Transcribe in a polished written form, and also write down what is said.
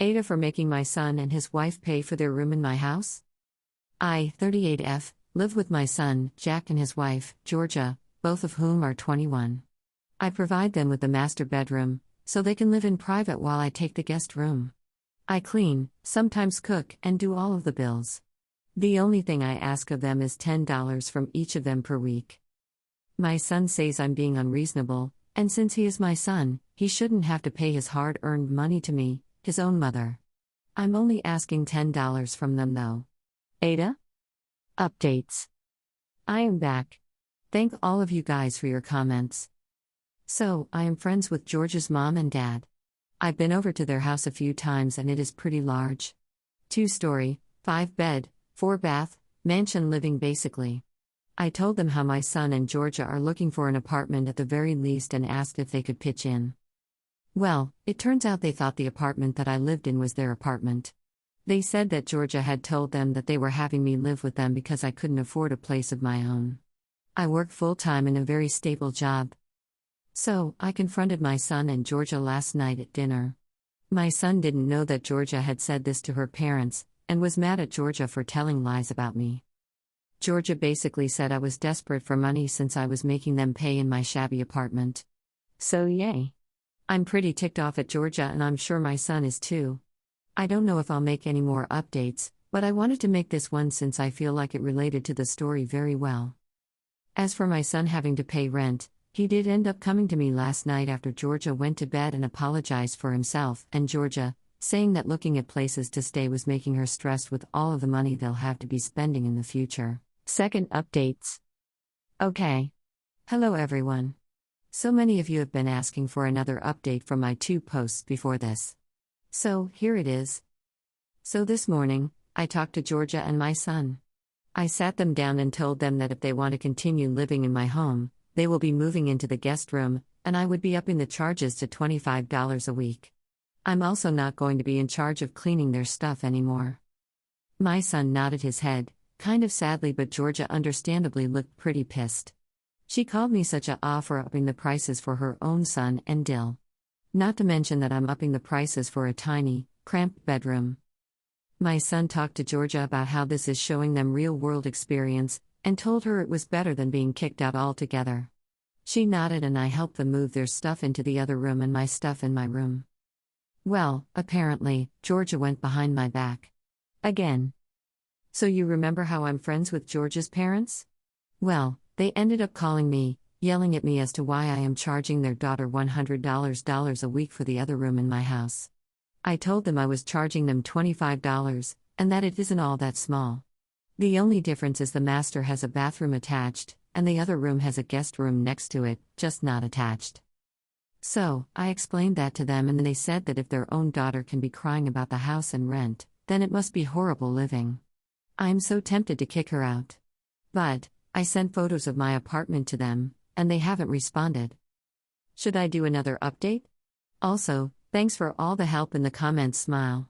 AITAH for making my son and his wife pay for their room in my house? I, 38F, live with my son, Jack, and his wife, Georgia, both of whom are 21. I provide them with the master bedroom, so they can live in private while I take the guest room. I clean, sometimes cook, and do all of the bills. The only thing I ask of them is $10 from each of them per week. My son says I'm being unreasonable, and since he is my son, he shouldn't have to pay his hard-earned money to me, his own mother. I'm only asking $10 from them though. AITAH? Updates. I am back. Thank all of you guys for your comments. So, I am friends with Georgia's mom and dad. I've been over to their house a few times and it is pretty large. 2-story, 5-bed, 4-bath, mansion living basically. I told them how my son and Georgia are looking for an apartment at the very least and asked if they could pitch in. Well, it turns out they thought the apartment that I lived in was their apartment. They said that Georgia had told them that they were having me live with them because I couldn't afford a place of my own. I work full-time in a very stable job. So, I confronted my son and Georgia last night at dinner. My son didn't know that Georgia had said this to her parents, and was mad at Georgia for telling lies about me. Georgia basically said I was desperate for money since I was making them pay in my shabby apartment. So yay. I'm pretty ticked off at Georgia and I'm sure my son is too. I don't know if I'll make any more updates, but I wanted to make this one since I feel like it related to the story very well. As for my son having to pay rent, he did end up coming to me last night after Georgia went to bed and apologized for himself and Georgia, saying that looking at places to stay was making her stressed with all of the money they'll have to be spending in the future. Second updates. Okay. Hello everyone. So many of you have been asking for another update from my 2 posts before this. So, here it is. So this morning, I talked to Georgia and my son. I sat them down and told them that if they want to continue living in my home, they will be moving into the guest room, and I would be upping the charges to $25 a week. I'm also not going to be in charge of cleaning their stuff anymore. My son nodded his head, kind of sadly, but Georgia understandably looked pretty pissed. She called me such a for upping the prices for her own son and Dill. Not to mention that I'm upping the prices for a tiny, cramped bedroom. My son talked to Georgia about how this is showing them real-world experience, and told her it was better than being kicked out altogether. She nodded and I helped them move their stuff into the other room and my stuff in my room. Well, apparently, Georgia went behind my back. Again. So you remember how I'm friends with Georgia's parents? Well, they ended up calling me, yelling at me as to why I am charging their daughter $100 a week for the other room in my house. I told them I was charging them $25, and that it isn't all that small. The only difference is the master has a bathroom attached, and the other room has a guest room next to it, just not attached. So, I explained that to them and they said that if their own daughter can be crying about the house and rent, then it must be horrible living. I'm so tempted to kick her out. But, I sent photos of my apartment to them, and they haven't responded. Should I do another update? Also, thanks for all the help in the comments. Smile.